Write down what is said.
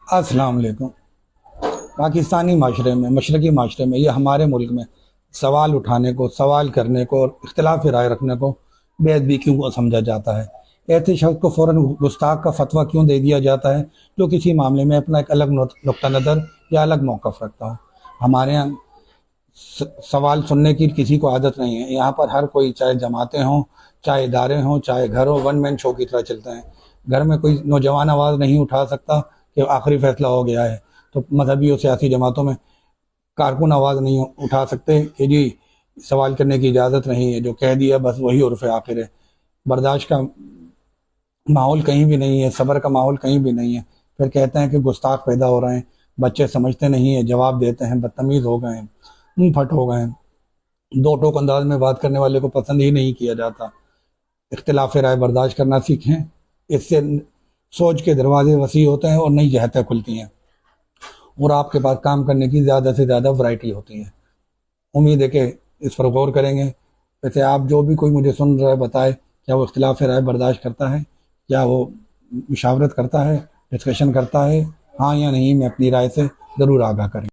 अस्सलाम वालेकुम। पाकिस्तानी माशरे में, मशरक़ी माशरे में, ये हमारे मुल्क में सवाल उठाने को, सवाल करने को और इख्तिलाफ राय रखने को बेअदबी क्यों समझा जाता है? ऐसे शख्स को फ़ौरन गुस्ताख का फतवा क्यों दे दिया जाता है जो किसी मामले में अपना एक अलग नुक्ता नज़र या अलग मौक़िफ़ रखता हो? हमारे यहाँ सवाल सुनने की किसी को आदत नहीं है। यहाँ पर हर कोई, चाहे जमातें हों, चाहे इदारे हों, चाहे घर हो, वन मैन शो की तरह चलते हैं। घर में कोई नौजवान आवाज़ नहीं उठा सकता कि आखिरी फैसला हो गया है, तो मजहबी और सियासी जमातों में कारकुन आवाज़ नहीं उठा सकते कि जी सवाल करने की इजाज़त नहीं है, जो कह दिया बस वही उर्फ़ आखिर है। बर्दाश्त का माहौल कहीं भी नहीं है, सब्र का माहौल कहीं भी नहीं है। फिर कहते हैं कि गुस्ताख पैदा हो रहे हैं, बच्चे समझते नहीं है, जवाब देते हैं, बदतमीज़ हो गए हैं, मुंह फट हो गए हैं। दो टोक अंदाज में बात करने वाले को पसंद ही नहीं किया जाता। इख्तिलाफ राय बर्दाश्त करना सीखें, इससे सोच के दरवाजे वसी होते हैं और नई जहतें खुलती हैं और आपके पास काम करने की ज़्यादा से ज़्यादा वैरायटी होती है। उम्मीद है कि इस पर गौर करेंगे। वैसे आप जो भी कोई मुझे सुन रहा है बताए, क्या वो इख्तिलाफ राय बर्दाश्त करता है? क्या वो मुशावरत करता है, डिस्कशन करता है? हाँ या नहीं, मैं अपनी राय से ज़रूर आगाह करें।